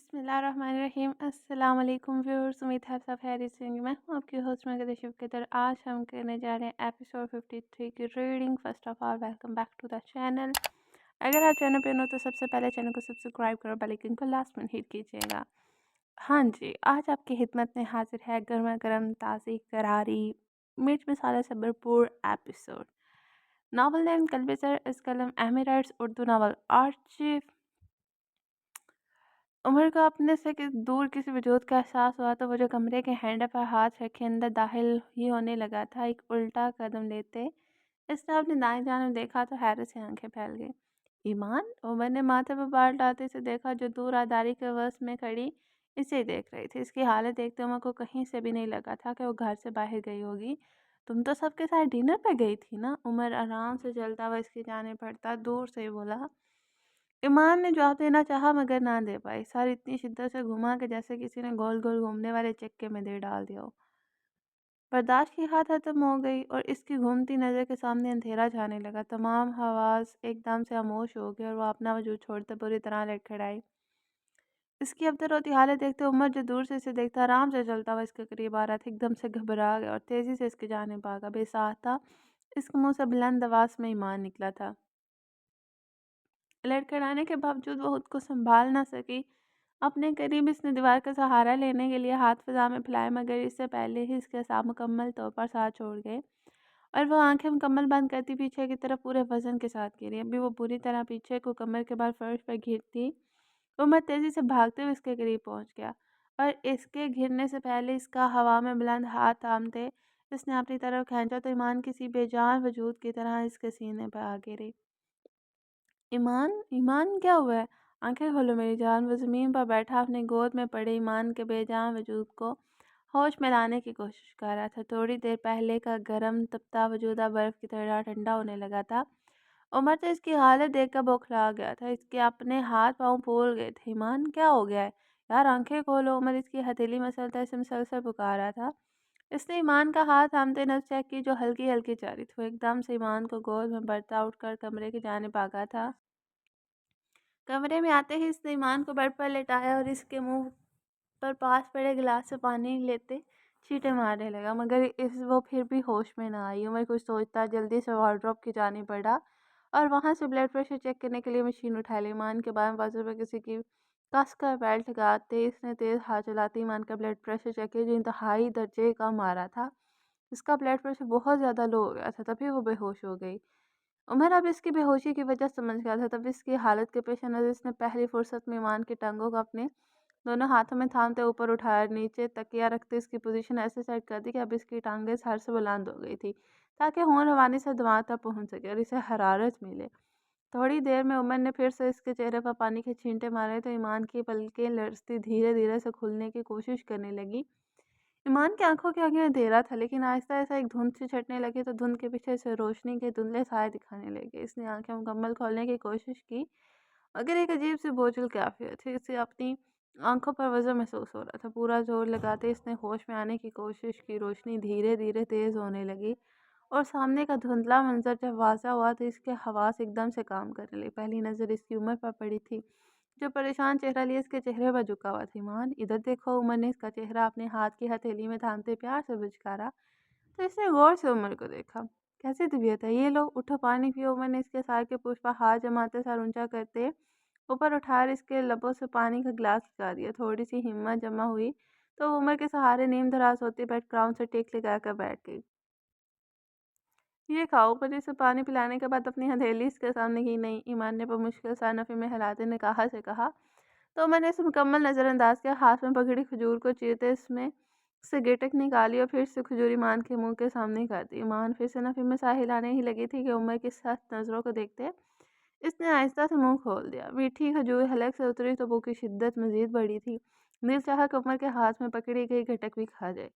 بسم اللہ الرحمن الرحیم۔ السلام علیکم ویورز، امید ہے آپ سب خیریت سے ہوں گے۔ میں ہوں آپ کی ہوسٹ مگر شفقتر۔ آج ہم کرنے جا رہے ہیں ایپیسوڈ 53 کی reading. First of all welcome back to the channel. اگر آپ چینل پہ نو تو سب سے پہلے چینل کو سبسکرائب کرو، بیل آئکن کو لاسٹ میں ہٹ کیجیے گا۔ ہاں جی، آج آپ کی خدمت میں حاضر ہے گرما گرم تازی کراری مرچ مسالے سے بھرپور ایپیسوڈ۔ ناول نیم کلبزر از کلم ایمریٹس، اردو ناول آرچیف۔ عمر کو اپنے سے دور کسی وجود کا احساس ہوا تو وہ جو کمرے کے ہینڈل پر ہاتھ رکھے اندر داخل ہی ہونے لگا تھا۔ ایک الٹا قدم لیتے اس نے اپنے دائیں جانب دیکھا تو حیرت سے آنکھیں پھیل گئی۔ ایمان! عمر نے ماتھے پر بال ڈالتے سے دیکھا جو دور آداری کے وسط میں کھڑی اسے دیکھ رہی تھی۔ اس کی حالت دیکھتے عمر کو کہیں سے بھی نہیں لگا تھا کہ وہ گھر سے باہر گئی ہوگی۔ تم تو سب کے ساتھ ڈنر پہ گئی تھی نا؟ عمر آرام سے چلتا ہوا اس کی جانب بڑھتا دور سے بولا۔ ایمان نے جواب دینا چاہا مگر نہ دے پائی۔ سر اتنی شدت سے گھما کہ جیسے کسی نے گول گول گھومنے والے چکے میں دے ڈال دیا ہو۔ برداشت کی حد ختم ہو گئی اور اس کی گھومتی نظر کے سامنے اندھیرا چھانے لگا۔ تمام حواس ایک دم سے خاموش ہو گئے اور وہ اپنا وجود چھوڑتے بری طرح لڑکھڑائی۔ اس کی ابتر ہوتی حالت دیکھتے عمر جو دور سے اسے دیکھتا آرام سے چلتا ہوا اس کے قریب آ رہا تھا، ایک دم سے گھبرا گیا اور تیزی سے اس کی جانب بھاگا۔ بے ساختہ اس کے منہ سے بلند آواز میں ایمان نکلا تھا۔ لڑکھڑانے کے باوجود وہ خود کو سنبھال نہ سکی۔ اپنے قریب اس نے دیوار کا سہارا لینے کے لیے ہاتھ فضا میں پھیلائے مگر اس سے پہلے ہی اس کے اعصاب مکمل طور پر ساتھ چھوڑ گئے اور وہ آنکھیں مکمل بند کرتی پیچھے کی طرف پورے وزن کے ساتھ گری۔ ابھی وہ بری طرح پیچھے کو کمر کے بال فرش پر گرتی، عمر تیزی سے بھاگتے ہوئے اس کے قریب پہنچ گیا اور اس کے گرنے سے پہلے اس کا ہوا میں بلند ہاتھ تھامتے اس نے اپنی طرف کھینچا تو ایمان کسی بے جان وجود کی طرح اس کے سینے پہ آ گری۔ ایمان! ایمان کیا ہوا ہے؟ آنکھیں کھولو میری جان۔ وہ زمین پر بیٹھا اپنے گود میں پڑے ایمان کے بے جان وجود کو ہوش میں لانے کی کوشش کر رہا تھا۔ تھوڑی دیر پہلے کا گرم تپتا وجود اب برف کی طرح ٹھنڈا ہونے لگا تھا۔ عمر تو اس کی حالت دیکھ کر بوکھلا گیا تھا۔ اس کے اپنے ہاتھ پاؤں پھول گئے تھے۔ ایمان کیا ہو گیا ہے؟ یار آنکھیں کھولو! عمر اس کی ہتھیلی مسلتا اسے مسلسل پکار رہا تھا۔ اس نے ایمان کا ہاتھ تھامتے نبض چیک کی جو ہلکی ہلکی جاری تھی۔ وہ ایک دم سے ایمان کو گود میں بڑھتا اٹھ کر کمرے کی جانب بھاگا تھا۔ کمرے میں آتے ہی اس نے ایمان کو بیڈ پر لٹایا اور اس کے منہ پر پاس پڑے گلاس سے پانی لیتے چھینٹے مارنے لگا مگر وہ پھر بھی ہوش میں نہ آئی۔ عمر کچھ سوچتا جلدی سے وارڈروب کی جانب بڑھا اور وہاں سے بلڈ پریشر چیک کرنے کے لیے مشین اٹھا لی۔ ایمان کے بائیں بازو پر کسی کی کس کر بیلٹ لگاتے اس نے تیز ہاتھ چلاتے ایمان کا بلڈ پریشر چیک کیا جو انتہائی درجے کا مارا تھا۔ اس کا بلڈ پریشر بہت زیادہ لو ہو گیا تھا، تبھی وہ بے ہوش ہو گئی۔ عمر اب اس کی بے ہوشی کی وجہ سمجھ گیا تھا۔ تب اس کی حالت کے پیش نظر اس نے پہلی فرصت میں ایمان کی ٹانگوں کو اپنے دونوں ہاتھوں میں تھامتے اوپر اٹھایا اور نیچے تکیہ رکھتے اس کی پوزیشن ایسے سیٹ کر دی کہ اب اس کی ٹانگیں سر سے بلند ہو گئی تھی تاکہ خون روانی سے دماغ تک پہنچ سکے اور اسے حرارت ملے۔ تھوڑی دیر میں عمر نے پھر سے اس کے چہرے پر پانی کے چھینٹے مارے تو ایمان کی پلکیں لرزتی دھیرے دھیرے سے کھلنے کی کوشش کرنے لگی۔ ایمان کی آنکھوں کے آگے اندھیرا تھا لیکن آہستہ آہستہ ایک دھند سی چھٹنے لگی تو دھند کے پیچھے سے روشنی کے دھندلے سائے دکھانے لگے۔ اس نے آنکھیں مکمل کھولنے کی کوشش کی مگر ایک عجیب سی بوجھل کیفیت تھی۔ اسے اپنی آنکھوں پر وزن محسوس ہو رہا تھا۔ پورا زور لگاتے اس نے ہوش میں آنے کی کوشش کی۔ روشنی دھیرے دھیرے تیز ہونے لگی اور سامنے کا دھندلا منظر جب واضح ہوا تو اس کے حواس ایک دم سے کام کرنے لگے۔ پہلی نظر اس کی عمر پر پڑی تھی جو پریشان چہرہ لیے اس کے چہرے پر جھکا ہوا تھا۔ ایمان ادھر دیکھو! عمر نے اس کا چہرہ اپنے ہاتھ کی ہتھیلی میں تھامتے پیار سے بچکارا تو اس نے غور سے عمر کو دیکھا۔ کیسی طبیعت ہے؟ یہ لو اٹھو پانی پیو۔ عمر نے اس کے سائے کے پوچھ پر ہاتھ جماتے سر اونچا کرتے اوپر اٹھا اس کے لبوں سے پانی کا گلاس لگا دیا۔ تھوڑی سی ہمت جمع ہوئی تو وہ عمر کے سہارے نیم دراز ہوتی بیڈ گراؤنڈ سے ٹیک لگا کر بیٹھ گئی۔ یہ کھاؤ! عمر نے اسے پانی پلانے کے بعد اپنی ہتھیلی اس کے سامنے کی۔ نہیں! ایمان نے بمشکل سر نفی میں ہلاتے نکاح سے کہا تو عمر نے اسے مکمل نظر انداز کیا۔ ہاتھ میں پکڑی کھجور کو چیرتے اس میں سے گٹک نکالی اور پھر سے کھجور ایمان کے منہ کے سامنے کر دی۔ ایمان پھر سے نفی میں سا ہلانے ہی لگی تھی کہ عمر کی سخت نظروں کو دیکھتے اس نے آہستہ سے منہ کھول دیا۔ میٹھی کھجور حلق سے اتری تو بھوک کی شدت مزید بڑھی تھی۔ دل چاہا کہ عمر کے ہاتھ میں پکڑی گئی گٹک بھی کھا جائے۔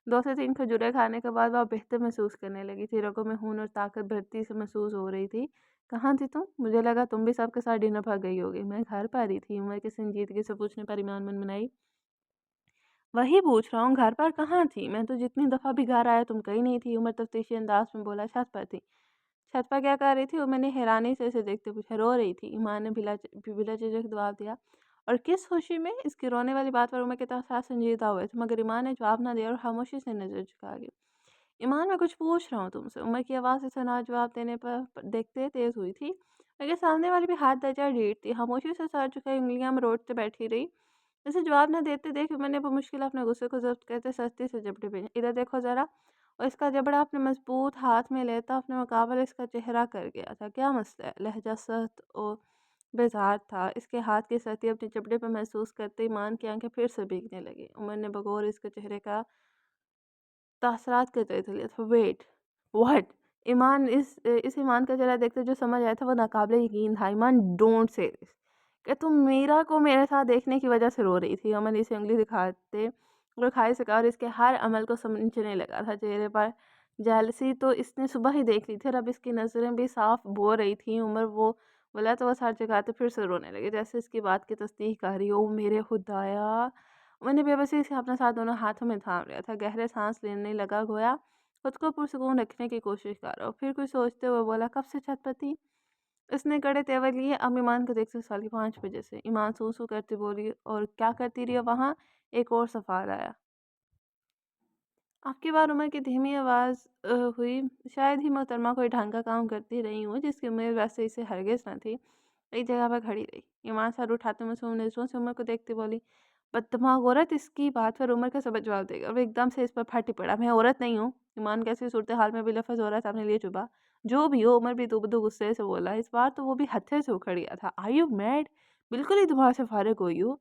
2 سے 3 کھجوریں کھانے کے بعد وہ بہتر محسوس کرنے لگی تھی۔ رگوں میں خون اور طاقت بڑھتی سے محسوس ہو رہی تھی۔ کہاں تھی تم؟ مجھے لگا تم بھی سب کے ساتھ ڈنر پر گئی ہوگی۔ میں گھر پر ہی تھی، عمر کے سنجیدگی سے پوچھنے پر ایمان منمنائی۔ وہی پوچھ رہا ہوں، گھر پر کہاں تھی؟ میں تو جتنی دفعہ بھی گھر آیا تم کہیں نہیں تھی۔ عمر تفتیشی انداز میں بولا۔ چھت پر تھی۔ چھت پر کیا کر رہی تھی؟ عمر نے حیرانی سے اسے دیکھتے پوچھا۔ رو رہی تھی، ایمان نے بلا جھجک جواب دیا और किस खुशी में? इसकी रोने वाली बात पर उमर के साथ संजीदा हुए थे, मगर ईमान ने जवाब ना दिया और खामोशी से नज़र झुका गई। ईमान, मैं कुछ पूछ रहा हूँ तुमसे। उमर की आवाज़ इसे ना जवाब देने पर देखते तेज़ हुई थी, मगर सामने वाली भी हाथ दर्जा रीढ़ थी। खामोशी से सर झुकाई उंगलियां में रोटते बैठी रही। इसे जवाब न देते देख मैंने बमुश्किल अपने गुस्से को ज़ब्त करते सख्ती से जबड़े पे, इधर देखो ज़रा। और इसका जबड़ा अपने मजबूत हाथ में लेता अपने मुकाबले इसका चेहरा कर गया था। क्या मसला है? लहजा सख्त और बेजार था। इसके हाथ की सर्दी अपने जबड़े पर महसूस करते ईमान की आंखें फिर से भीगने लगी। उमर ने बगौर इसके चेहरे का तासरात के तहत लिया था। Wait, what? ईमान इस ईमान का चेहरा देखते जो समझ आया था वो नाकाबिले यकीन था। ईमान, डोंट से दिस। क्या तुम मीरा को मेरे साथ देखने की वजह से रो रही थी? अमन इसे उंगली दिखाते और खाई से कहा और इसके हर अमल को समझने लगा था। चेहरे पर जेलसी तो इसने सुबह ही देख ली थी और अब इसकी नज़रें भी साफ बो रही थी। उमर वो बोला तो वह सर झुकाते फिर से रोने लगे, जैसे इसकी बात की तस्दीक कर रही हो। मेरे खुदाया! मैंने बेबसी से अपना साथ दोनों हाथों में थाम लिया था। गहरे सांस लेने लगा, गोया खुद को पुरसुकून रखने की कोशिश कर रहा हो। फिर कुछ सोचते हुए बोला, कब से छत पर थी? इसने कड़े तेवर लिए। अब ईमान को देखते साली 5 बजे से। ईमान सू सू करती बोली, और क्या करती रही हो वहाँ? एक और सवाल आया। आपकी बार उमर की धीमी आवाज़ हुई। शायद ही मोहतरमा कोई ढंग का काम करती रही हूँ जिसकी उम्मीद वैसे इसे हरगिज़ न थी। एक जगह पर खड़ी रही। ईमान सर उठाते मासूम नज़रों से उमर को देखती बोली, बददिमाग औरत। इसकी बात पर उमर का सबक जवाब देगा और एकदम से इस पर फट पड़ा, मैं औरत नहीं हूँ। ईमान कैसी सूरत हाल में भी लफ्ज़ औरत अपने लिए चुभा। जो भी हो, उमर भी दुबदू गुस्से से बोला। इस बार तो वो भी हत्थे से उखड़ गया था। Are you mad? बिल्कुल ही दिमाग से फारिग हुई हो।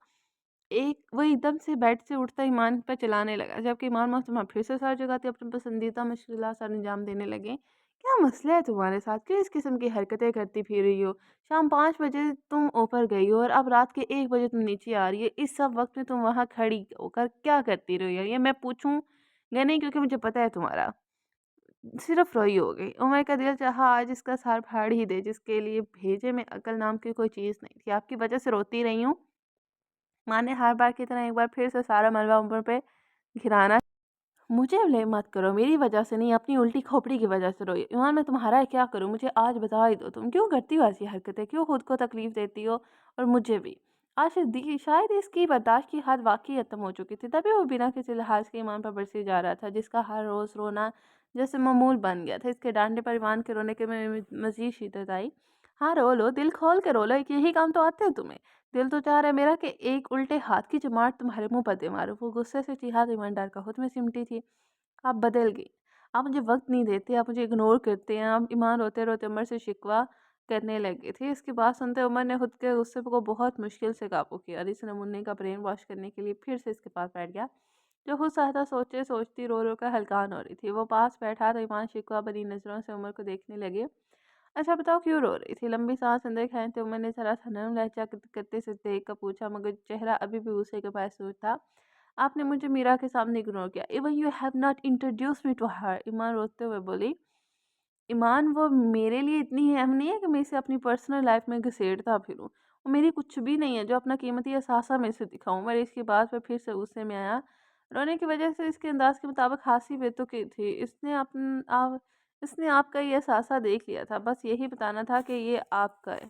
वो एकदम से बेड से उठता ईमान पर चिल्लाने लगा, जबकि ईमान मौसम फिर से सर जगाते अपनी पसंदीदा मुश्किल सर अंजाम देने लगे। क्या मसला है तुम्हारे साथ? क्यों इस किस्म की हरकतें करती फिर रही हो? शाम 5 बजे तुम ऊपर गई हो और अब रात के 1 बजे तुम नीचे आ रही है। इस सब वक्त में तुम वहाँ खड़ी होकर क्या करती रही हो? ये मैं पूछूं? या नहीं, क्योंकि मुझे पता है तुम्हारा सिर्फ रोई हो गई। उमर का दिल चाहा आज इसका सर फाड़ ही दे, जिसके लिए भेजे में अकल नाम की कोई चीज़ नहीं थी। आपकी वजह से रोती रही हूँ। माँ ने हर बार की तरह एक बार फिर से सारा मलबा उमर पे घिराना। मुझे ब्लेम मत करो, मेरी वजह से नहीं, अपनी उल्टी खोपड़ी की वजह से रोई। ईमान, मैं तुम्हारा क्या करूँ? मुझे आज बता ही दो, तुम क्यों करती हो ऐसी हरकतें? क्यों खुद को तकलीफ देती हो और मुझे भी? आज दी शायद इसकी बर्दाश्त की हद वाकई खत्म हो चुकी थी, तभी वो बिना किसी लिहाज के ईमान पर बरसे जा रहा था, जिसका हर रोज़ रोना जैसे मामूल बन गया था। इसके डांटे पर ईमान के रोने के में मजीद शिद्दत आई। हाँ, रो लो, दिल खोल के रो लो, एक यही काम तो आते हैं तुम्हें। दिल तो चाह रहा है मेरा कि एक उल्टे हाथ की चमाट तुम्हारे मुंह पर दे मारो। वो गुस्से से चिल्ला ईमानदार का खुद में सिमटी थी। आप बदल गई। आप मुझे वक़्त नहीं देते, आप मुझे इग्नोर करते हैं। आप ईमान रोते-रोते उमर से शिकवा करने लगे थे। इसकी बात सुनते उमर ने खुद के गुस्से को बहुत मुश्किल से काबू किया और इसने मुन्नी का ब्रेन वॉश करने के लिए फिर से इसके पास बैठ गया, जो खुद सहता सोचती रो-रो कर हलकान हो रही थी। वो पास बैठा तो ईमान शिकवा भरी नज़रों से उमर को देखने लगे। अच्छा बताओ, क्यों रो रही थी? लंबी सांस अंदर खींचते उमर ने ज़रा-सा नरम लहजा करते से देख कर पूछा, मगर चेहरा अभी भी गुस्से के बायस था। आपने मुझे मीरा के सामने इग्नोर किया। Even you have not introduce me to her. Iman रोते हुए बोली। ईमान, वो मेरे लिए इतनी अहम नहीं है कि मैं इसे अपनी पर्सनल लाइफ में घसीटता फिरूं। वो मेरी कुछ भी नहीं है जो अपना कीमती असासा में से दिखाऊं। मैं इसकी बात पर फिर से गुस्से में आया। रोने की वजह से इसके अंदाज के मुताबिक खांसी बेतुकी थी। इसने आपका ये असासा देख लिया था, बस यही बताना था कि ये आपका है।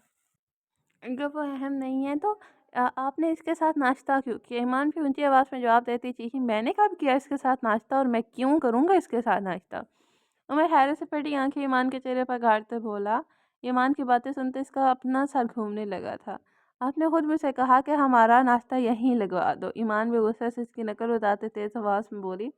अगर वो अहम नहीं है तो आपने इसके साथ नाश्ता क्यों किया? ईमान भी ऊंची आवाज़ में जवाब देती चीखी, मैंने कब किया इसके साथ नाश्ता और मैं क्यों करूँगा इसके साथ नाश्ता? उमर हैरत से फटी आंखें ईमान के चेहरे पर गाड़ते बोला। ईमान की बातें सुनते इसका अपना सर घूमने लगा था। आपने खुद मुझसे कहा कि हमारा नाश्ता यहीं लगवा दो। ईमान भी गुस्से से इसकी नकल उतारते तेज आवाज़ में बोली।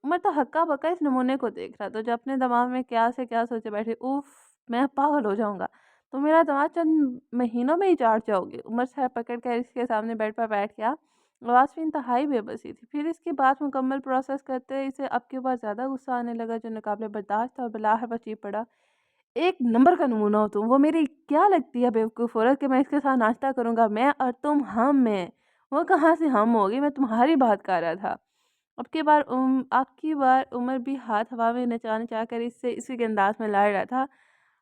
उमर तो हक्का बक्का इस नमूने को देख रहा था, जो अपने दिमाग में क्या से क्या सोचे बैठी। उफ, मैं पागल हो जाऊंगा। तो मेरा दिमाग चंद महीनों में ही चाट जाओगे। उमर सर पकड़ कर इसके सामने बेड पर बैठ गया। आवाज़ भी इंतहाई बेबसी थी। फिर इसकी बात मुकम्मल प्रोसेस करते इसे अब के बाद ज़्यादा गुस्सा आने लगा, जो नाकाबिले बर्दाश्त और बिलाहर पर चीख पड़ा। एक नंबर का नमूना हो तुम। वो मेरी क्या लगती है बेवकूफ़ औरत कि मैं इसके साथ नाश्ता करूँगा? मैं और तुम हम में। वो कहाँ से हम होगी? मैं तुम्हारी बात कर रहा था। आपकी बार उमर भी हाथ हवा में नचा-नचा कर इससे इसी के अंदाज़ में लड़ रहा था।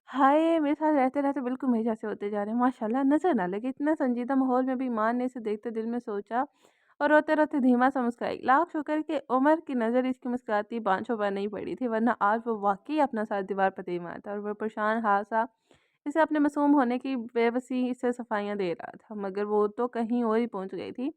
हाय! मेरे साथ रहते-रहते बिल्कुल मेरे जैसे होते जा रहे हैं, माशाल्लाह, नज़र ना लगे। इतना संजीदा माहौल में भी ईमान ने इसे देखते दिल में सोचा और रोते-रोते धीमा सा मुस्कुराई। लाख शुक्र कि उमर की नज़र इसकी मुस्कुराती बाँछों पर नहीं पड़ी थी, वरना आज वो वाक़ई अपना सर दीवार पर दे मारता और वो परेशान हाल सा इसे अपने मासूम होने की बेबसी से सफाइयाँ दे रहा था, मगर वो तो कहीं और ही पहुँच गई थी।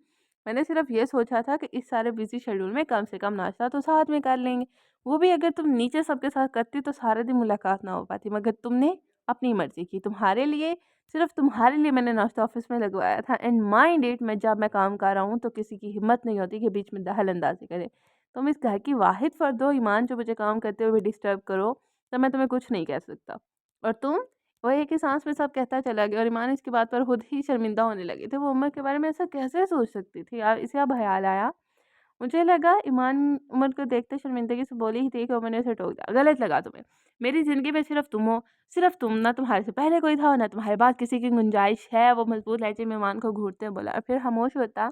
मैंने सिर्फ़ ये सोचा था कि इस सारे बिज़ी शेड्यूल में कम से कम नाश्ता तो साथ में कर लेंगे। वो भी अगर तुम नीचे सबके साथ करती तो सारे दिन मुलाकात ना हो पाती, मगर तुमने अपनी मर्ज़ी की। तुम्हारे लिए, सिर्फ़ तुम्हारे लिए मैंने नाश्ता ऑफ़िस में लगवाया था, एंड माइंड इट, मैं जब मैं काम कर रहा हूँ तो किसी की हिम्मत नहीं होती कि बीच में दखल-अंदाज़ी करे। तुम इस घर की वाहिद फ़र्द हो ईमान, जो मुझे काम करते हुए डिस्टर्ब करो, तो मैं तुम्हें कुछ नहीं कह सकता। और तुम, वो एक ही साँस में सब कहता चला गया और ईमान इसकी बात पर खुद ही शर्मिंदा होने लगी थी। वो उमर के बारे में ऐसा कैसे सोच सकती थी? इसे अब ख़याल आया। मुझे लगा ईमान उमर को देखते शर्मिंदगी से बोली ही थी कि उमर ने उसे टोक दिया। गलत लगा तुम्हें। मेरी ज़िंदगी में सिर्फ़ तुम हो, सिर्फ़ तुम, ना तुम्हारे से पहले कोई था, ना तुम्हारे बाद किसी की गुंजाइश है। वो मज़बूत लहज़े में ईमान को घूरते हुए बोला और फिर खामोश होता,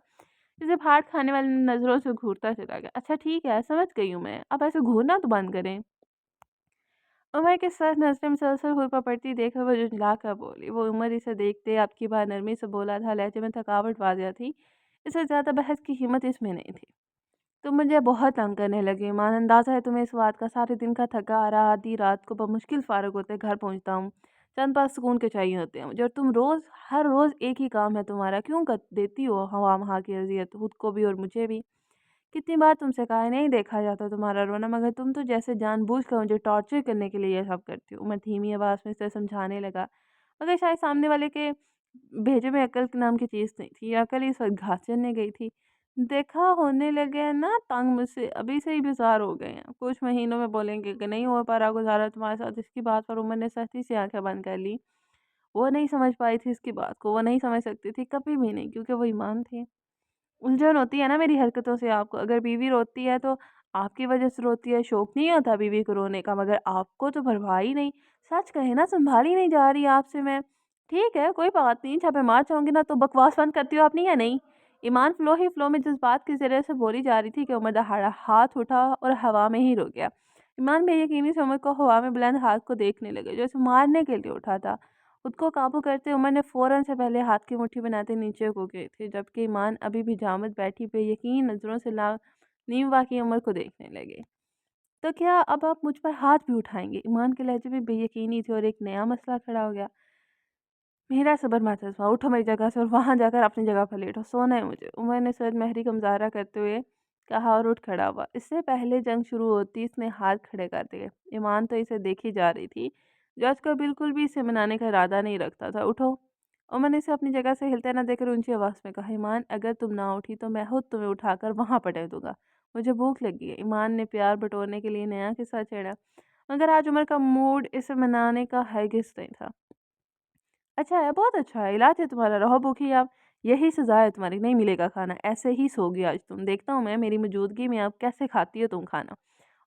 इसे फाड़ खाने वाली नज़रों से घूरता चला गया। अच्छा ठीक है, समझ गई हूँ मैं। अब ऐसे घूरना तो बंद करें। उमर के साथ नज़रें मुसलसल हुई पड़ती देख वो झुँझला कर बोली। वो उमर इसे देखते अब की बार नरमी से बोला था, लहजे में थकावट वाज़िह थी। इससे ज़्यादा बहस की हिम्मत इसमें नहीं थी। तुम मुझे बहुत तंग करने लगे ईमान, अंदाज़ा है तुम्हें इस बात का। सारे दिन का थका आ रहा, आधी रात को बमुश्किल फ़ारिग होते घर पहुँचता हूँ। चंद पल सुकून के चाहिए होते हैं मुझे, और तुम रोज़, हर रोज़ एक ही काम है तुम्हारा। क्यों कर देती हो हवा-वहाँ की अज़ियत, खुद को भी और मुझे भी। कितनी बार तुमसे कहा है, नहीं देखा जाता तुम्हारा रोना, मगर तुम तो जैसे जानबूझकर मुझे टॉर्चर करने के लिए ये सब करती हो। मैं धीमी आवाज़ में इसे समझाने लगा, मगर शायद सामने वाले के भेजे में अकल नाम की चीज़ नहीं थी। अकल इस वक़्त घास चरने गई थी। देखा होने लगे हैं ना तंग मुझसे, अभी से ही बेज़ार हो गए हैं। कुछ महीनों में बोलेंगे कि नहीं हो पा रहा गुज़ारा तुम्हारे साथ। इसकी बात पर उमर ने सख्ती से आँखें बंद कर ली। वो नहीं समझ पाई थी इसकी बात को, वो नहीं समझ सकती थी, कभी भी नहीं, क्योंकि वो ईमान थी। उलझन होती है ना मेरी हरकतों से आपको। अगर बीवी रोती है तो आपकी वजह से रोती है, शौक नहीं होता बीवी को रोने का, मगर आपको तो परवाह ही नहीं। सच कहे ना, संभाली नहीं जा रही आपसे मैं। ठीक है, कोई बात नहीं, छापे मार चाहूंगी ना तो बकवास बंद करती हो अपनी या नहीं? ईमान फ्लो ही फ्लो में जिस बात की जरिए से बोली जा रही थी कि उमर दहाड़ा हाथ उठा और हवा में ही रुक गया। ईमान बेयकीनी से उमर को हवा में बुलंद हाथ को देखने लगे, जैसे मारने के लिए उठा था। खुद को काबू करते उमर ने फ़ौरन से पहले हाथ की मुट्ठी बनाते नीचे को गए थे, जबकि ईमान अभी भी जामद बैठी बेयकीन नज़रों से ला नीम वाक़ई उमर को देखने लगे। तो क्या अब आप मुझ पर हाथ भी उठाएँगे? ईमान के लहजे में बेयकीनी थी और एक नया मसला खड़ा हो गया। मेरा सब्र मत आज़माओ, उठो मेरी जगह से और वहाँ जाकर अपनी जगह पर लेटो, सोना है मुझे। उमर ने सर महरी का मुज़ाहरा करते हुए कहा और उठ खड़ा हुआ। इससे पहले जंग शुरू होती इसने हाथ खड़े कर दिए। ईमान तो इसे देखी जा रही थी। जज को बिल्कुल भी इसे मनाने का इरादा नहीं रखता था। उठो। उमर ने इसे अपनी जगह से हिलते न देखकर ऊंची आवाज़ में कहा, ईमान अगर तुम ना उठी तो मैं खुद तुम्हें उठाकर वहाँ पटक दूंगा। मुझे भूख लगी है। ईमान ने प्यार बटोरने के लिए नया किस्सा छेड़ा, मगर आज उमर का मूड इसे मनाने का हरगिज़ नहीं था। अच्छा है, बहुत अच्छा है, इलाज है तुम्हारा, रहो भूखी आप। यही सज़ा है तुम्हारी, नहीं मिलेगा खाना, ऐसे ही सोओगी आज तुम। देखता हूँ मैं मेरी मौजूदगी में अब कैसे खाती हो तुम खाना।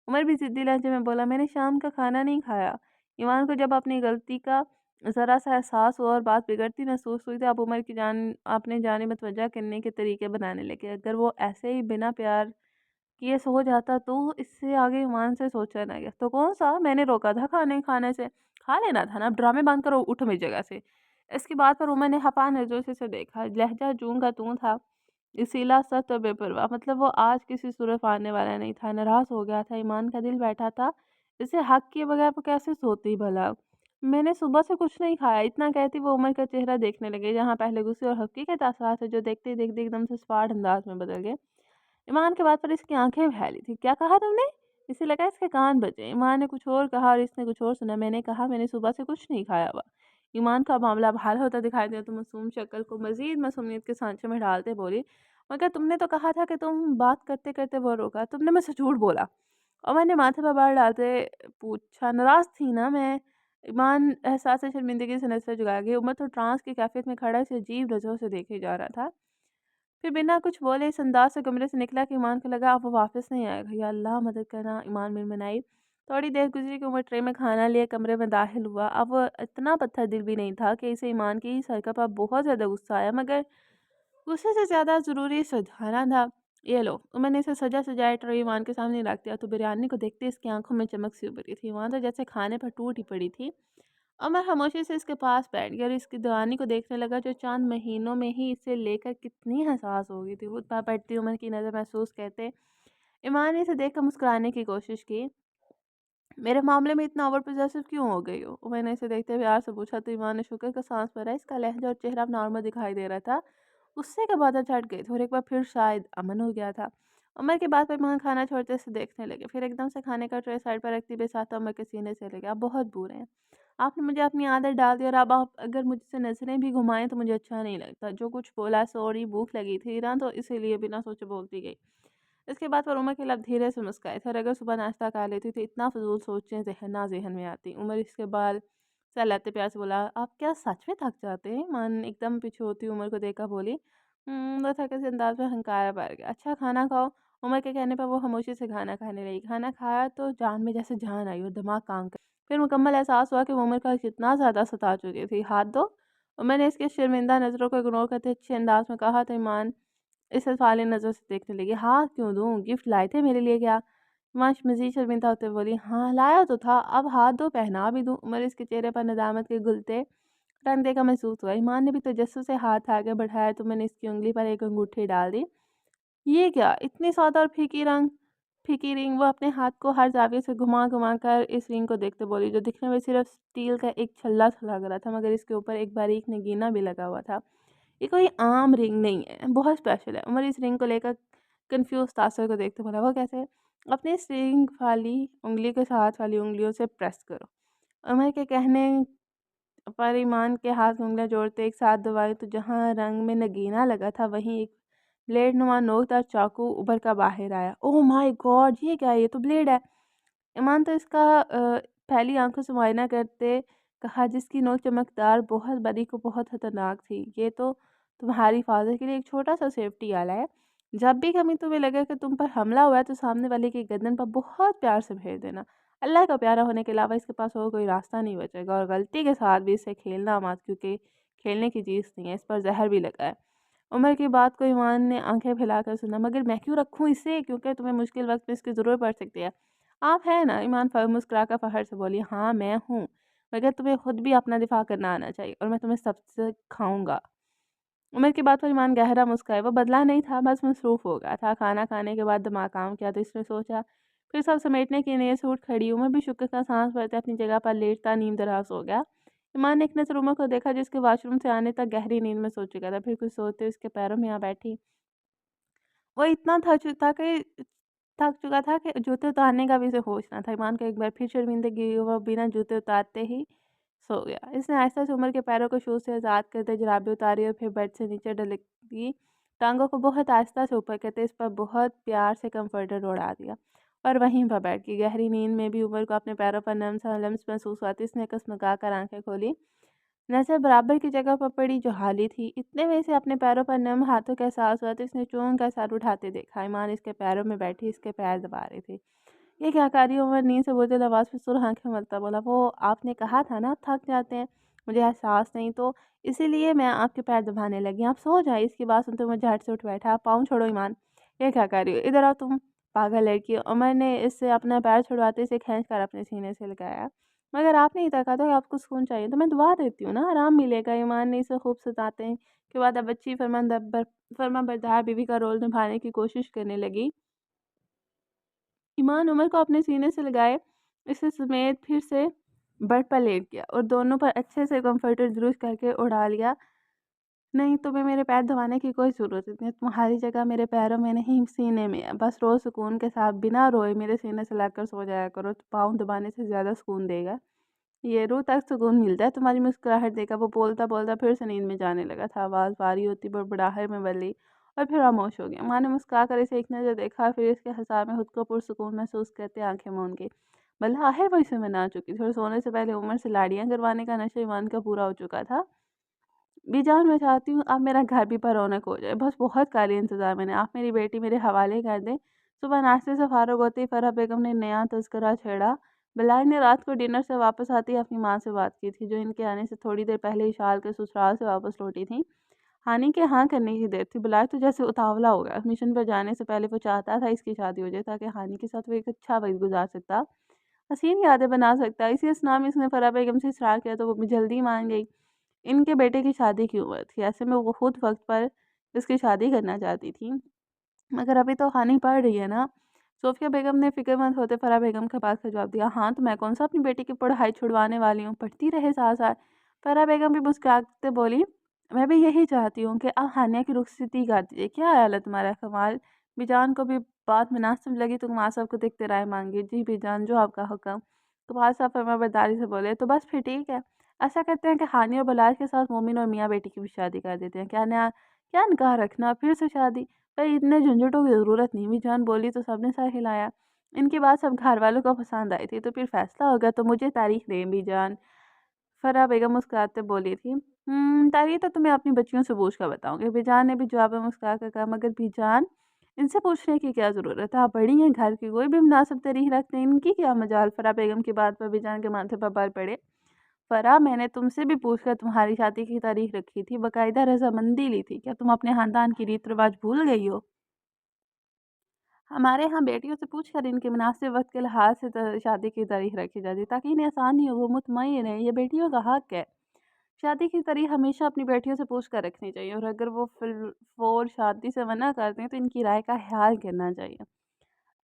उमर भी ज़िद्दी लहजे में बोला, मैंने शाम का खाना नहीं खाया। ईमान को जब अपनी गलती का ज़रा सा एहसास हुआ और बात बिगड़ती महसूस हुई, तो अब उमर की अपने जानिब मुतवज्जा करने के तरीके बनाने लगे। अगर वो ऐसे ही बिना प्यार किए सो जाता तो इससे आगे ईमान से सोचा ना गया। तो कौन सा? मैंने रोका था खाने खाने से। खा लेना था ना, अब ड्रामे बंद करो, उठो मेरी जगह से। इसकी बात पर उमर ने हपा नज़रों से इसे देखा। लहजा जूं का तूं था, इसीला सख्त और बेपरवाह। मतलब वो आज किसी सूरत आने वाला नहीं था। नाराज़ हो गया था। ईमान का दिल बैठा था, इसे हक किए बगैर वो कैसे सोती भला। मैंने सुबह से कुछ नहीं खाया, इतना कहती वो उमर का चेहरा देखने लगे, जहाँ पहले गुस्से और हक़्क़ी के तासुरात थे, जो देखते ही देखते एकदम से सपाट अंदाज में बदल गए। ईमान के बात पर इसकी आंखें फैली थी। क्या कहा तुमने? इसे लगा इसके कान बजे। ईमान ने कुछ और कहा और इसने कुछ और सुना। मैंने कहा मैंने सुबह से कुछ नहीं खाया हुआ। ईमान का मामला अब हल होता दिखाई दिया तो मासूम शक्ल को मज़ीद मासूमियत के सांचे में ढालते बोली, मगर तुमने तो कहा था कि तुम बात करते-करते वो रोका। तुमने मुझसे झूठ बोला। और मैंने माथे पर बार डालते पूछा, नाराज़ थी ना मैं? ईमान एहसास शर्मिंदगी से नज़रें झुका के, उमर तो ट्रांस की कैफियत में खड़ा इसे अजीब नज़रों से देखे जा रहा था। फिर बिना कुछ बोले इस अंदाज से कमरे से निकला कि ईमान को लगा अब वो वापस नहीं आएगा। या अल्लाह मदद करना, ईमान मिनमिनाई। थोड़ी देर गुजरी कि उमर ट्रे में खाना लिए कमरे में दाखिल हुआ। अब वो इतना पत्थर दिल भी नहीं था कि इसे ईमान की इस हरकत पर बहुत ज़्यादा गुस्सा आया, मगर गुस्से से ज़्यादा ज़रूरी सुधारना था। ये लो, उमर ने इसे सजा सजाए ट्रे ईमान के सामने रख दिया तो बिरयानी को देखते इसकी आंखों में चमक सी उभरी थी। ईमान तो जैसे खाने पर टूट ही पड़ी थी। अमर खामोशी से इसके पास बैठ गया और इसकी दीवानी को देखने लगा, जो चंद महीनों में ही इसे लेकर कितनी हसास हो गई थी। खुद पर पड़ती उमर की नज़र महसूस कहते ईमान ने इसे देखकर मुस्कुराने की कोशिश की। मेरे मामले में इतना ओवर पॉसेसिव क्यों हो गई हो? मैंने इसे देखते हुए प्यार से पूछा तो ईमान ने शुक्र का साँस भरा। इसका लहज़ा और चेहरा अब नॉर्मल दिखाई दे रहा था। गुस्से के बादल छट गए थे और एक बार फिर शायद अमन हो गया था। उमर के बाद ईमान खाना छोड़ते से देखने लगे। फिर एकदम से खाने का ट्रे साइड पर रखते हुए साथ उमर के सीने से लगे। आप बहुत बुरे हैं। आपने मुझे अपनी आदत डाल दी और अब आप अगर मुझसे नज़रें भी घुमाएँ तो मुझे अच्छा नहीं लगता। जो कुछ बोला सॉरी, भूख लगी थी ना तो इसीलिए बिना सोचे बोलती गई। इसके बाद फरोमा के लब धीरे से मुस्काए थे और अगर सुबह नाश्ता खा लेती तो इतना फजूल सोचें ज़हन में आती। उमर इसके बाल सहलाते प्यार से बोला, आप क्या सच में थक जाते हैं? मन एकदम पीछे होती उमर को देखा बोली, वो थके से अंदाज में हंकारा भर गया। अच्छा खाना खाओ। उमर के कहने पर वो खामोशी से खाना खाने लगी। खाना खाया तो जान में जैसे जान आई और दिमाग काम कर फिर मुकम्मल एहसास हुआ कि वो उमर का कितना ज़्यादा सता चुकी थी। हाथ दो। और मैंने इसके शर्मिंदा नज़रों को इग्नोर करते अच्छे अंदाज में कहा तो ईमान इसे सवालिया नज़र से देखने लगी। हाँ, क्यों दूँ? गिफ्ट लाए थे मेरे लिए क्या? हिमांश मज़ीद शर्मिंदा होते हुए बोली, हाँ, लाया तो था, अब हाथ दो पहना भी दूँ। उमर इसके चेहरे पर नदामत के घुलते रंग देखा महसूस हुआ। ईमान ने भी तजस्सुस से हाथ आगे बढ़ाया तो मैंने इसकी उँगली पर एक अंगूठी डाल दी। ये क्या? इतनी सादा और फीकी रिंग। वो अपने हाथ को हर ज़ाविये से घुमा-घुमा कर इस रिंग को देखते बोली, जो दिखने में सिर्फ़ स्टील का एक छल्ला-सा लग रहा था, मगर इसके ऊपर एक बारीक नगीना भी लगा हुआ था। ये कोई आम रिंग नहीं है, बहुत स्पेशल है। उमर इस रिंग को लेकर कन्फ्यूज़ तासुर को देखते बोला, वो कैसे? अपनी इस रिंग वाली उँगली के साथ वाली उँगलियों से प्रेस करो। उमर के कहने पर ईमान के हाथ उँगलियाँ जोड़ते एक साथ दबाई तो जहाँ रंग में नगीना लगा था वहीं एक ब्लेड नुमा नोकदार चाकू उभर कर बाहर आया। Oh my God! ये क्या है? ये तो ब्लेड है। ईमान तो इसका पहली आंखों से मुआयना करते कहा, जिसकी नोक चमकदार, बहुत बारीक और बहुत खतरनाक थी। ये तो तुम्हारी हिफाजत के लिए एक छोटा सा सेफ्टी आला है। जब भी कभी तुम्हें लगे कि तुम पर हमला हुआ है तो सामने वाले की गर्दन पर बहुत प्यार से फेर देना। अल्लाह का प्यारा होने के अलावा इसके पास और कोई रास्ता नहीं बचेगा, और गलती के साथ भी इससे खेलना मत, क्योंकि खेलने की चीज़ नहीं है, इस पर जहर भी लगा है। उमर की बात को ईमान ने आंखें फैलाकर सुना। मगर मैं क्यों रखूँ इसे? क्योंकि तुम्हें मुश्किल वक्त में इसकी ज़रूरत पड़ सकती है। आप हैं ना? ईमान मुस्कुरा कर फ़खर से बोली, हाँ मैं हूँ, मगर तुम्हें खुद भी अपना दिफा करना आना चाहिए और मैं तुम्हें सबसे सिखाऊंगा। उमर की बात पर ईमान गहरा मुस्कुराया। वो बदला नहीं था, बस मसरूफ़ हो गया था। खाना खाने के बाद दिमाग काम किया तो इसने सोचा। फिर सब समेटने की नीयत से उठ खड़ी। उमर भी शुक्र का सांस भरते अपनी जगह पर लेटता नींद दराज हो गया। ईमान ने एक नज़र उमर को देखा, जिसके वॉशरूम से आने तक गहरी नींद में सो चुका था। फिर कुछ सोते उसके पैरों में आ बैठी। वो इतना थक चुका था कि जूते उतारने का भी उसे होश ना था। ईमान को एक बार फिर शर्मिंदगी हुई, वो बिना जूते उतारते ही सो गया। इसने आहिस्ता से उमर के पैरों को शूज़ से आज़ाद करते जुराबें उतारी और फिर बेड से नीचे ढलकी टांगों को बहुत आहिस्ता से ऊपर करते इस पर बहुत प्यार से कंफर्टर उड़ा दिया और वहीं पर बैठ गई। गहरी नींद में भी उमर को अपने पैरों पर नम सा लम्स महसूस हुआ तो इसने कसमगा कर आंखें खोली। नज़र बराबर की जगह पर पड़ी जो हाली थी। इतने में से अपने पैरों पर नम हाथों का एहसास हुआ तो इसने चौंक कर सर उठाते देखा। ईमान इसके पैरों में बैठी इसके पैर दबा रही थी। ये क्या कर रही हो? उमर नींद से बोलते आवाज़ में सुर आंखें मलता बोला, वो आपने कहा था ना थक जाते हैं, मुझे एहसास नहीं तो इसीलिए मैं आपके पैर दबाने लगी। आप सो जाए। इसकी बात सुनते उमर झट से उठ बैठा। पाँव छोड़ो ईमान, ये क्या कर रही हो? इधर आओ तुम पागल लड़की। उमर ने इससे अपना पैर छुड़वाते इसे खींच कर अपने सीने से लगाया। मगर आपने ही तो कहा था कि आपको सुकून चाहिए, तो मैं दुआ देती हूँ ना, आराम मिलेगा। ईमान ने इसे खूब सताते हैं के बाद अब अच्छी फर्माबरदार बीवी का रोल निभाने की कोशिश करने लगी। ईमान उमर को अपने सीने से लगाए इसे समेत फिर से बेड पर लेट गया और दोनों पर अच्छे से कंफर्टर दुरुस्त करके उड़ा लिया। नहीं, तुम्हें मेरे पैर दबाने की कोई ज़रूरत नहीं। तुम्हारी जगह मेरे पैरों में नहीं सीने में है। बस रोज़ सुकून के साथ बिना रोए मेरे सीने से लगकर सो जाया करो, तो पाँव दबाने से ज़्यादा सुकून देगा। ये रूह तक सुकून मिलता है। तुम्हारी मुस्कुराहट देखा। वो बोलता बोलता फिर से नींद में जाने लगा था। आवाज़ भारी होती बड़बड़ाहट में बदली और फिर खामोश हो गया। माँ ने मुस्कुरा कर इसे एक नज़र देखा, फिर इसके हिसाब में खुद को पुरसुकून महसूस करते आंखें मूंद गई। भला आखिर वो इसे मना चुकी थी और सोने से पहले उमर से लाड़ियाँ करवाने का नशा ईमान का पूरा हो चुका था। बीजान मैं चाहती हूँ अब मेरा घर भी पर रौनक हो जाए। बस बहुत काली इंतज़ार मैंने। आप मेरी बेटी मेरे हवाले कर दें। सुबह नाश्ते से फ़ारिग होते ही फ़रह बेगम ने नया तज़किरा छेड़ा। बिलाल ने रात को डिनर से वापस आते ही अपनी माँ से बात की थी, जो इनके आने से थोड़ी देर पहले ही शाल के ससुराल से वापस लौटी थी। हानि के हाँ करने की देर थी। बिलाल तो जैसे उतावला हो गया। मिशन पर जाने से पहले वो चाहता था इसकी शादी हो जाए, ताकि हानि के साथ वो एक अच्छा वक्त गुजार सकता, हसीन यादें बना सकता। इसी असना में इसने फ़रह बेगम से इसरार किया तो वो भी जल्दी मान गई। इनके बेटे की शादी की उम्र थी, ऐसे में वो खुद वक्त पर इसकी शादी करना चाहती थी। मगर अभी तो हानि पड़ रही है ना। صوفیہ بیگم نے فکر مند ہوتے فرح بیگم کے پاس کا جواب دیا، ہاں تو میں کون سا اپنی بیٹی کی پڑھائی چھڑوانے والی ہوں، پڑھتی رہے ساتھ ساتھ۔ فرح بیگم بھی مسکراتے بولی، میں بھی یہی چاہتی ہوں کہ آپ ہانیہ کی رخصتی کر دیجیے، کیا خیال ہے تمہارا؟ کمال بی جان کو بھی بات مناسب لگی تو کمال صاحب کو دیکھتے رائے مانگی، جی بی جان جو آپ کا حکم۔ کمال صاحب فرما برداری سے بولے، تو بس پھر ٹھیک ہے، ایسا کرتے ہیں کہ ہانیہ اور بلاج کے ساتھ مومن اور میاں بیٹی کی بھی شادی کر دیتے ہیں، کیا نکاح رکھنا پھر سے شادی؟ بھائی اتنے جھنجھٹوں کی ضرورت نہیں، بھی جان بولی تو سب نے سر ہلایا۔ ان کی بات سب گھر والوں کو پسند آئی تھی، تو پھر فیصلہ ہوگا تو مجھے تاریخ دیں بھی جان۔ فرح بیگم مسکراتے بولی تھی، تاریخ تو تمہیں اپنی بچیوں سے پوچھ کر بتاؤں گی۔ بی جان نے بھی جواب میں مسکرا کر کہا، مگر بی جان ان سے پوچھنے کی کیا ضرورت ہے، آپ بڑی ہیں گھر کی، کوئی بھی مناسب تاریخ رکھتے ہیں، ان کی کیا مجال؟ فرح بیگم کی بات پر بی جان کے ماتھے پر بال پڑے۔ فرح میں نے تم سے بھی پوچھ کر تمہاری شادی کی تاریخ رکھی تھی، باقاعدہ رضامندی لی تھی، کیا تم اپنے خاندان کی ریت رواج بھول گئی ہو؟ ہمارے ہاں بیٹیوں سے پوچھ کر ان کے مناسب وقت کے لحاظ سے شادی کی تاریخ رکھی جاتی تاکہ انہیں آسانی ہو، وہ مطمئن ہے، یہ بیٹیوں کا حق ہے۔ شادی کی تاریخ ہمیشہ اپنی بیٹیوں سے پوچھ کر رکھنی چاہیے، اور اگر وہ فور شادی سے منع کرتے ہیں تو ان کی رائے کا خیال کرنا چاہیے۔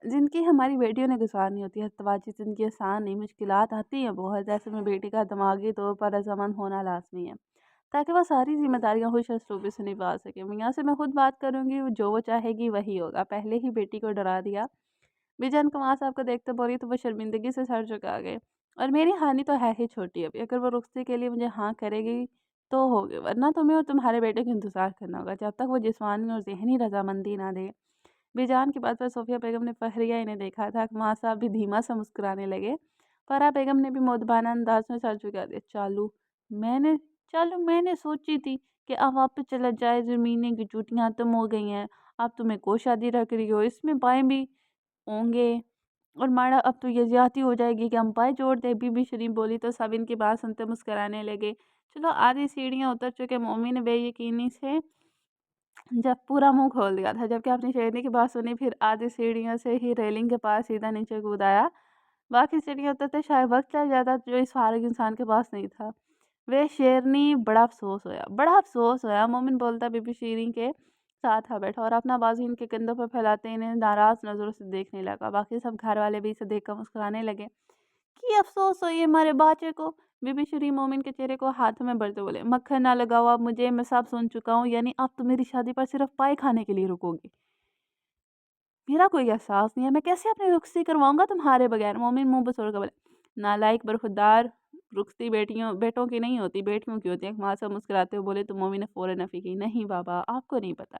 جن کی ہماری بیٹیوں نے گزارنی ہوتی ہے تواجی زندگی آسان نہیں، مشکلات آتی ہیں بہت، ایسے میں بیٹی کا دماغی طور پر رضامند ہونا لازمی ہے تاکہ وہ ساری ذمہ داریاں خوش اسلوبی سے نبھا سکے۔ میاں سے میں خود بات کروں گی، جو وہ چاہے گی وہی ہوگا، پہلے ہی بیٹی کو ڈرا دیا۔ بیجان کمال صاحب کو دیکھتے بولی تو وہ شرمندگی سے سر جھکا گئے، اور میری ہانی تو ہے ہی چھوٹی ابھی، اگر وہ رخصتی کے لیے مجھے ہاں کرے گی تو ہوگے، ورنہ تمہیں اور تمہارے بیٹے کو انتظار کرنا ہوگا جب تک وہ جسمانی اور ذہنی رضامندی نہ دے۔ بیجان کی بات پر صوفیہ بیگم نے فخریہ انہیں دیکھا تھا، کمال صاحب بھی دھیما سا مسکرانے لگے۔ فرح بیگم نے بھی مؤدبانہ انداز میں سر جھکا دیا، میں نے سوچی تھی کہ اب واپس چلا جائے، زمینیں کی چوٹیاں تم ہو گئی ہیں، اب تمہیں کو شادی رکھ رہی ہو، اس میں پائیں بھی ہوں گے، اور ماڑا اب تو یہ زیادتی ہو جائے گی کہ ہم پائے جوڑ دیں۔ بی بی شریف بولی تو سب ان کی بات سنتے مسکرانے لگے۔ چلو آدھی سیڑھیاں اتر چکے، مومن نے بے یقینی سے جب پورا منہ کھول دیا تھا، جبکہ اپنی شہرنی کی بات سنی پھر آدھی سیڑھیوں سے ہی ریلنگ کے پاس سیدھا نیچے کود آیا۔ باقی سیڑھیاں اترتے شاید وقت لگ جاتا جو اس فارغ انسان کے پاس نہیں تھا۔ وہ شیرنی بڑا افسوس ہویا، مومن بولتا بی بی شیرین کے ساتھ آ بیٹھا اور اپنا بازو ان کے کندھوں پر پھیلاتے انہیں ناراض نظروں سے دیکھنے لگا۔ باقی سب گھر والے بھی اسے دیکھ کر مسکرانے لگے۔ کی افسوس ہو یہ ہمارے باچے کو؟ بی بی شیرین مومن کے چہرے کو ہاتھ میں بھرتے بولے، مکھن نہ لگاؤ اب مجھے، میں سب سن چکا ہوں، یعنی اب تو میری شادی پر صرف پائے کھانے کے لیے رکو گی؟ میرا کوئی احساس نہیں ہے، میں کیسے اپنی رخصتی کرواؤں گا تمہارے بغیر؟ مومن منہ بسوڑ کر بولے، نالائق برخودار، رخصتی بیٹوں کی نہیں ہوتی، بیٹیوں کی ہوتی ہے۔ ماں سے مسکراتے ہوئے بولے تو مومن نے فوراً نفی کی، نہیں بابا آپ کو نہیں پتا،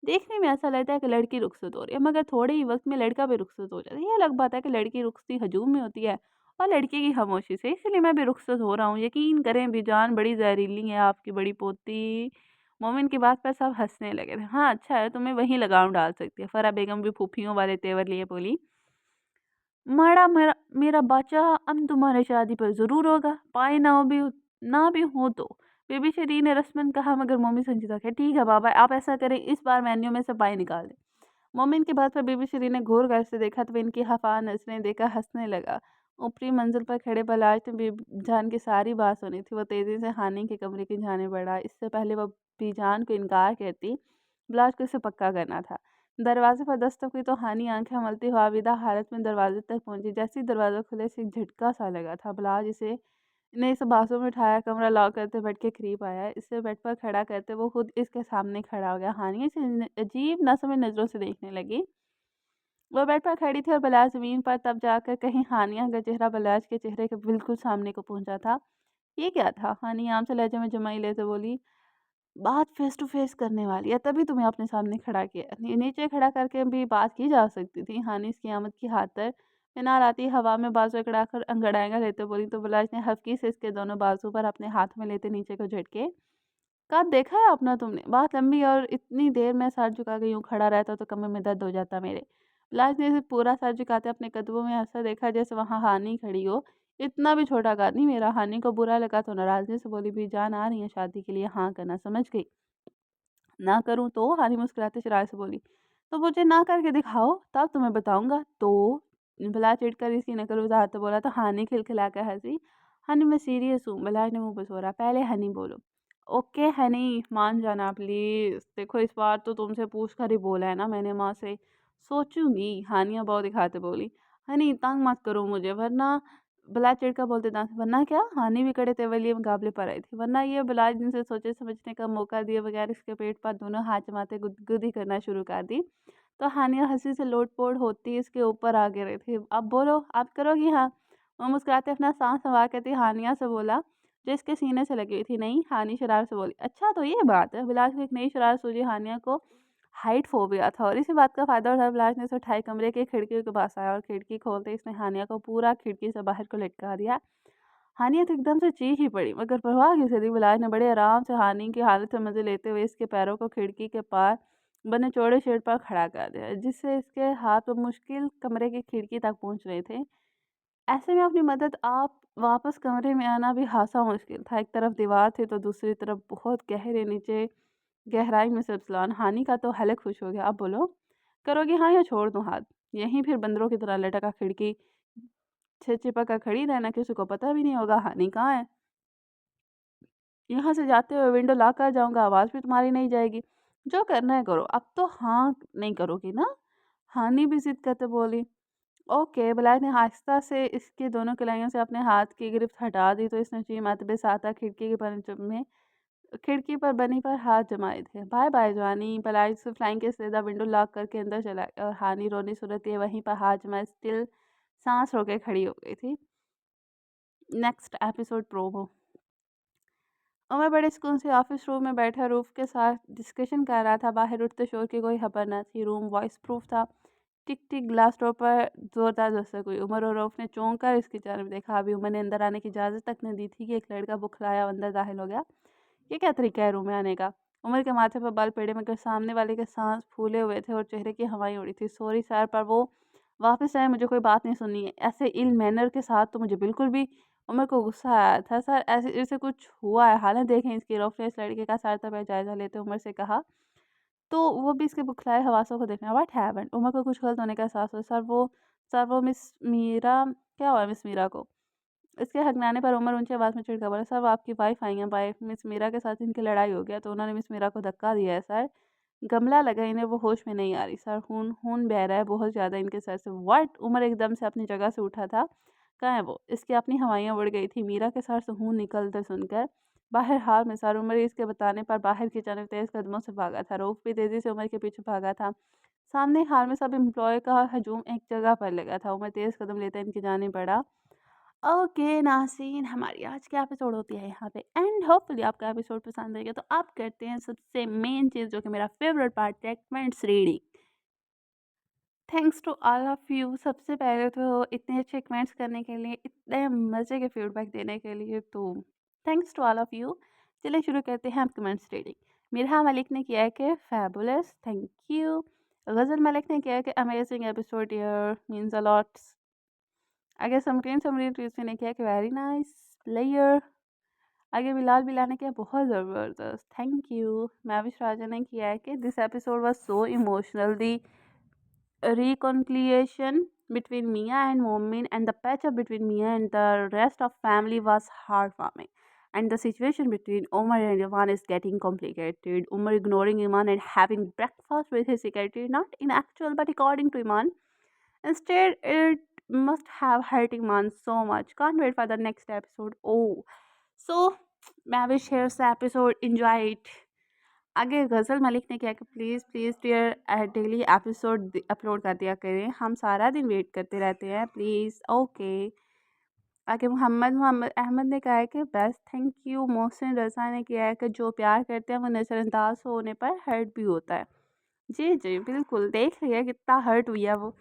دیکھنے میں ایسا لگتا ہے کہ لڑکی رخصت ہو رہی ہے، مگر تھوڑے ہی وقت میں لڑکا بھی رخصت ہو جاتا ہے۔ یہ الگ بات ہے کہ لڑکی رخصتی ہجوم میں ہوتی ہے اور لڑکی کی خاموشی سے، اسی لیے میں بھی رخصت ہو رہا ہوں، یقین کریں بھی جان بڑی زہریلی ہے آپ کی بڑی پوتی۔ مومن کی بات پر سب ہنسنے لگے تھے۔ ہاں اچھا ہے، تمہیں وہیں لگام ڈال سکتی ہے۔ فرح بیگم بھی پھوپھیوں والے تیور لیے بولی، میرا بچہ اب تمہارے شادی پر ضرور ہوگا، پائے نہ بھی ہو تو۔ بی بی شیرین نے رسمن کہا، مگر مومن سنجیدہ کہ ٹھیک ہے بابا آپ ایسا کریں، اس بار مینیو میں سے پائے نکال دیں۔ مومن کی بات پر بی بی شیرین نے گھور کر سے دیکھا تو ان کی خفا نظریں دیکھ کر ہنسنے لگا۔ اوپری منزل پر کھڑے بلاج نے بی جان کی ساری بات سنی تھی، وہ تیزی سے ہانی کے کمرے کی جانب بڑھا، اس سے پہلے وہ بی جان کو انکار کرتی، بلاج کو اسے پکا کرنا تھا۔ دروازے پر دستک ہوئی تو ہانی آنکھیں ملتی ہوا آویدہ حالت میں دروازے تک پہنچی، جیسے دروازہ کھلے سے ایک جھٹکا سا لگا تھا۔ بلاج نے اسے بازو میں اٹھایا، کمرہ لاک کرتے بیڈ کے قریب آیا، اسے بیڈ پر کھڑا کرتے وہ خود اس کے سامنے کھڑا ہو گیا۔ ہانی اسے عجیب نہ سمجھ نظروں سے دیکھنے لگی۔ وہ بیڈ پر کھڑی تھی اور بلاج زمین پر، تب جا کر کہیں ہانیہ کا چہرہ بلاج کے چہرے کے بالکل سامنے کو پہنچا تھا۔ یہ کیا تھا؟ ہانی عام سے لہجے میں جمائی لیتے بولی، بات فیس ٹو فیس کرنے والی ہے، تبھی تمہیں اپنے سامنے کھڑا کیا، نیچے کھڑا کر کے بھی بات کی جا سکتی تھی۔ ہانی اس کی آمد کی خاطر منال آتی ہوا میں بازو اکڑا کر انگڑائیاں لیتے بولی تو بلاج نے ہفکی سے اس کے دونوں بازو پر اپنے ہاتھ میں لیتے نیچے کو جھٹکے، کب دیکھا ہے اپنا تم نے؟ بات لمبی اور اتنی دیر میں سر جھکا کے یوں کھڑا رہتا تو کمر میں درد ہو جاتا میرے۔ بلاج نے اسے پورا سر جھکاتے اپنے قدموں میں ایسا دیکھا جیسے وہاں ہانی کھڑی ہو، اتنا بھی چھوٹا قد نہیں میرا۔ ہانی کو برا لگا تو ناراضگی سے بولی، بھی جان آ رہی ہیں شادی کے لیے ہاں کرنا، سمجھ گئی؟ نہ کروں تو؟ ہانی مسکراتے شرارت سے بولی، تو مجھے نہ کر کے دکھاؤ تب تمہیں بتاؤں گا تو۔ بلاج چڑھ کر اس کی نقل وضاحت بولا تو ہانی کھلکھلا کر ہنسی۔ ہنی میں سیریس ہوں، بلاج نے منہ بسورا، پہلے ہنی بولو۔ اوکے ہنی مان جانا پلیز، دیکھو اس بار تو تم سے پوچھ کر ہی بولا ہے نا میں نے ماں سے، सोचूंगी, हानिया बहुत दिखाते बोली। हनी तंग मत करो मुझे वरना। बिलाज चिढ़कर बोलते दांत वरना क्या, हानि भी कड़े तेवलिए मुकाबले पर आई थी, वरना ये बिलाज दिन से सोचे समझने का मौका दिए बगैर इसके पेट पर दोनों हाथ जमाते गुदगुदी करना शुरू कर दी। तो हानिया हंसी से लोटपोट होती इसके ऊपर आ गिर रही थी। अब बोलो, आप करोगी? हाँ। वो मुस्कुराते अपना सांस संवार करती हानिया से बोला, जो इसके सीने से लगी हुई थी। नहीं, हानि शरारत से बोली। अच्छा तो ये बात है। बिलाज को एक नई शरारत सूझी। हानिया को हाइट फोबिया था और इसी बात का फायदा उठा बिलास ने उसे उठाई कमरे की खिड़की के पास आया और खिड़की खोलते इसने हानिया को पूरा खिड़की से बाहर को लटका दिया। हानिया तो एकदम से चीख ही पड़ी, मगर परवाह किसे थी। बिलास ने बड़े आराम से हानि की हालत से मजे लेते हुए इसके पैरों को खिड़की के पार बने चौड़े शेड पर खड़ा कर दिया, जिससे इसके हाथ मुश्किल कमरे की खिड़की तक पहुंच रहे थे। ऐसे में अपनी मदद आप वापस कमरे में आना भी खासा मुश्किल था। एक तरफ दीवार थी तो दूसरी तरफ बहुत गहरे नीचे गहराई में सब्सलान। हानि का तो हलक खुश हो गया। अब बोलो, करोगे हाँ या छोड़ दूं हाथ? यहीं फिर बंदरों की तरह लटका खिड़की से चिपक कर खड़ी रहना, किसी को पता भी नहीं होगा हानि कहाँ है। यहाँ से जाते हुए विंडो ला कर जाऊंगा, आवाज़ भी तुम्हारी नहीं जाएगी। जो करना है करो, अब तो हाँ नहीं करोगी ना? हानि भी जिद करते बोली। ओके। बिलाय ने आहिस्ता से इसके दोनों कलाइयों से अपने हाथ की गिरफ्त हटा दी तो इसने ची मरतबे साता खिड़की पर बनी पर हाथ जमाए थे। बाय बाय जवानी। बलाई से फ्लाइंग के सीधा विंडो लॉक करके अंदर चला और हानि रोनी सूरत ये वहीं पर हाथ जमाए स्टिल सांस रोके खड़ी हो गई थी। Next episode promo. उमर बड़े सुकून से ऑफिस रूम में बैठा रूफ के साथ डिस्कशन कर रहा था। बाहर उठते शोर की कोई खबर न थी। रूम वॉइस प्रूफ था। टिक टिक ग्लास डोर पर जोरदार दस्तक हुई। उमर और रऊफ ने चौंक कर इसकी तरफ देखा। अभी उमर ने अंदर आने की इजाज़त तक न दी थी कि एक लड़का बुखलाया अंदर दाखिल हो गया। ये क्या तरीका है रूम में आने का? उमर के माथे पर बाल पड़े मगर सामने वाले के सांस फूले हुए थे और चेहरे की हवाएं उड़ी थी। सॉरी सर, पर वो वापस आए, मुझे कोई बात नहीं सुननी है। ऐसे इल मैनर के साथ तो मुझे बिल्कुल भी। उमर को गुस्सा आया था। सर ऐसे ऐसे कुछ हुआ है, हालत देखें इसकी। रऊफ ने इस लड़के का सर पर जायजा लेते उमर से कहा, तो वो भी इसके बुखलाए हवासों को देखना। What happened? उमर को कुछ गलत होने का एहसास हुआ। सर वो मिस मीरा, क्या हुआ मिस मीरा को? इसके हकनाने पर उमर ऊंची आवाज़ में चिढ़कर बोला, सर वो आपकी वाइफ आई हैं। वाइफ मिस मीरा के साथ इनकी लड़ाई हो गया तो उन्होंने मिस मीरा को धक्का दिया है सर। गमला लगा, इन्हें वो होश में नहीं आ रही सर। खून खून बह रहा है बहुत ज़्यादा इनके सर से। व्हाट? उमर एकदम से अपनी जगह से उठा था। कहाँ है वो? इसकी अपनी हवाइयाँ उड़ गई थी मीरा के सर से खून निकलते सुनकर। बाहर हाल में सर। उमर इसके बताने पर बाहर की जानब तेज कदमों से भागा था। रऊफ भी तेजी से उमर के पीछे भागा था। सामने हाल में सब एम्प्लॉय का हजूम एक जगह पर लगा था। उमर तेज कदम लेते इनकी जाने बढ़ा। ओके नाज़रीन, हमारी आज की एपिसोड होती है यहाँ पे एंड। होपफुली आपका एपिसोड पसंद आएगा। तो आप करते हैं सबसे मेन चीज़ जो कि मेरा फेवरेट पार्ट है, comments reading. Thanks to all of you. सबसे पहले तो इतने अच्छे कमेंट्स करने के लिए, इतने मज़े के फीडबैक देने के लिए, तो thanks to all of you. चलिए शुरू करते हैं हम कमेंट्स रीडिंग। मिरहा मलिक ने किया है कि फैबुलस, थैंक यू। गज़ल मलिक ने किया है कि amazing episode year means a lot. आगे समरीन ट्यूसडे ने किया कि वेरी नाइस लेयर। आगे बिलाल बिला ने किया बहुत ज़बरदस्त, थैंक यू। मैविश राजा ने किया है कि this episode was so emotional, the reconciliation between Mia and Momin and the patch up between Mia and the rest of family was heartwarming. And the situation between Omar and Iman is getting complicated. Omar ignoring Iman and having breakfast with his secretary, not in actual but according to Iman. Instead, it must have hurt Iman so much. Can't wait for the next episode. Oh, so Mavish here's the episode. Enjoy it. आगे गज़ल मलिक ने किया कि please please dear daily episode upload कर दिया करें, हम सारा दिन वेट करते रहते हैं प्लीज़। ओके। आगे मोहम्मद अहमद ने कहा है कि बस थैंक यू। मोहसिन रज़ा ने किया है कि जो प्यार करते हैं वो नज़रअंदाज होने पर हर्ट भी होता है। जी जी बिल्कुल, देख लिया कितना हर्ट हुआ वो।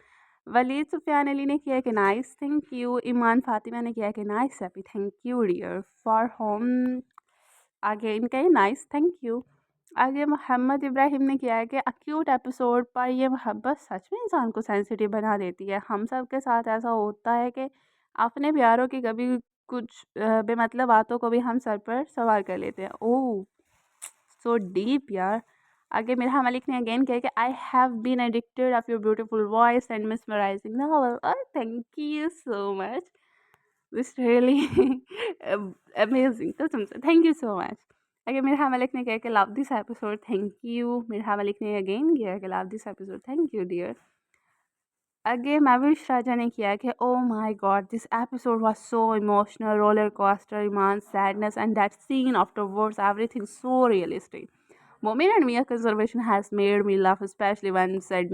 वलीद सुफियान अली ने किया है कि nice, thank you. Iman Fatima ने किया है कि nice happy, thank you dear for home. आगे इनका ही नाइस, थैंक यू। आगे मोहम्मद इब्राहिम ने किया है कि अक्यूट एपिसोड पर ये मोहब्बत सच में इंसान को सेंसिटिव बना देती है। हम सब के साथ ऐसा होता है कि अपने प्यारों की कभी कुछ बेमतलब बातों को भी हम सर पर सवार कर लेते हैं। ओह, सो डीप यार। आगे मिरहा मलिक ने अगेन किया कि I have been addicted of your beautiful voice and mesmerizing novel. Thank you so much, this really amazing, कसम से थैंक यू सो मच। आगे मिरहा मलिक ने किया कि love this episode, thank you. Mirha Malik ने अगेन किया कि love this episode, thank you dear. Again, Mavish Raja ने किया कि oh my god, this episode was so emotional, roller coaster, Iman's sadness, and that scene afterwards, everything so realistic. Momin and Mia conservation has made me laugh, especially when said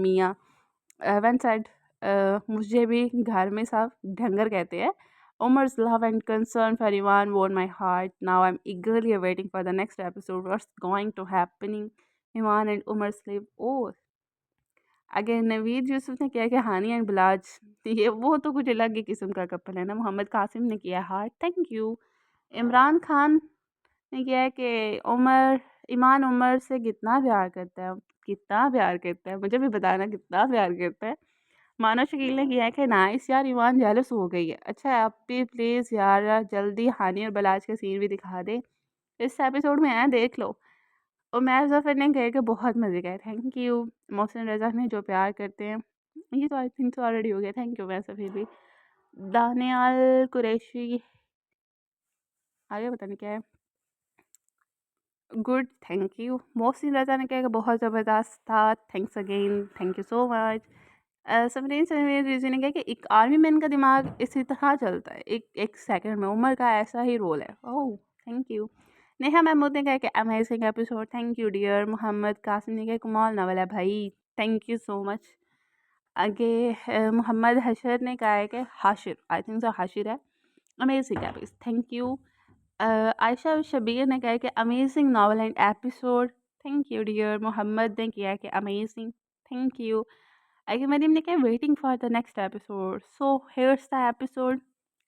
मुझे भी घर में सब ढंगर कहते हैं. Umar's love and concern for Iman won my heart. Now I'm eagerly awaiting for the next episode. What's going to happening? Iman and Umar sleep. Oh, again Naveed Yusuf ने किया कि हानी एंड बिलाज, ये वो तो कुछ अलग ही किस्म का कपल है ना. मोहम्मद कासिम ने किया heart, thank you. Imran Khan ने किया है कि उमर ईमान उमर से कितना प्यार करता है, कितना प्यार करता है, मुझे भी बताना कितना प्यार करता है. मानो शकील ने किया है कि नाइस यार, ईमान जेलस हो गई है. अच्छा है, आप भी प्लीज़ यार जल्दी हानि और बिलाज का सीन भी दिखा दे, इस एपिसोड में है, देख लो. उमैर ज़फ़र ने कहा कि बहुत मज़े का है, थैंक यू. मोहसिन रज़ा ने जो प्यार करते हैं, ये तो आई थिंक तो ऑलरेडी हो गया, थैंक यू. वैसे फिर भी दानियाल कुरैशी, आगे पता नहीं क्या है, गुड, थैंक यू. मोहसिन रज़ा ने कहा कि बहुत ज़बरदस्त था, thanks again, thank you so much. Samreen Sameer Rizvi ने कहा कि एक आर्मी मैन का दिमाग इसी तरह चलता है, एक एक सेकंड में. उमर का ऐसा ही रोल है. Oh, thank you. Neha Mahmood ने कहा कि amazing episode, thank you dear. Muhammad Qasim ने कहा कमाल नवल है भाई, थैंक यू सो मच. आगे मोहम्मद हशर ने कहा है कि Hashir, I think so Hashir है, amazing episode, thank you. Ayesha Shabbir ने कहा है कि amazing novel and episode, thank you dear. Muhammad ने किया है कि अमेजिंग, थैंक यू. आगे मरीम ने कहा waiting for the next episode, so here's the episode,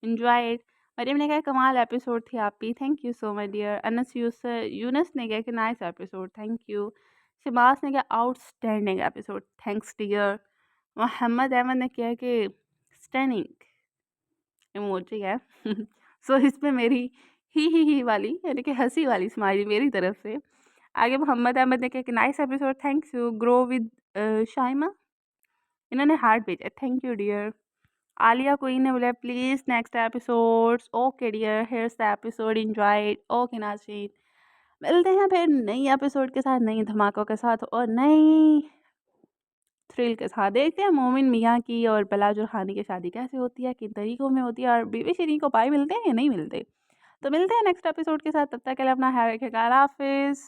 enjoy it. Mariam ने कहा कमाल एपिसोड थी आपकी, thank you so much dear. Anas Younus ने कहा कि nice episode, thank you. Shamas ने कहा outstanding episode, thanks dear. Muhammad Ahmed ने किया कि स्टनिंग इमोजी है. सो इसमें मेरी ही वाली यानी कि हंसी वाली स्माइली मेरी तरफ से. आगे मोहम्मद अहमद ने कहा कि nice episode, thanks you. Grow with Shaima, इन्होंने हार्ट भेजा, थैंक यू डियर. आलिया क्वीन ने बोला please next episode. Okay dear, here's the episode, enjoy it. Okay नाज़रीन, मिलते हैं फिर नई एपिसोड के साथ, नई धमाकों के साथ और नई थ्रिल के साथ. देखते हैं मोमिन मियाँ की और बिलाज और हानी की शादी कैसे होती है, किन तरीक़ों में होती है, और बीवी शिरीन को पाई मिलते हैं या नहीं मिलते. तो मिलते हैं नेक्स्ट एपिसोड के साथ, तब तक के लिए अपना ख्याल रखिएगा. अल्लाह हाफ़िज़.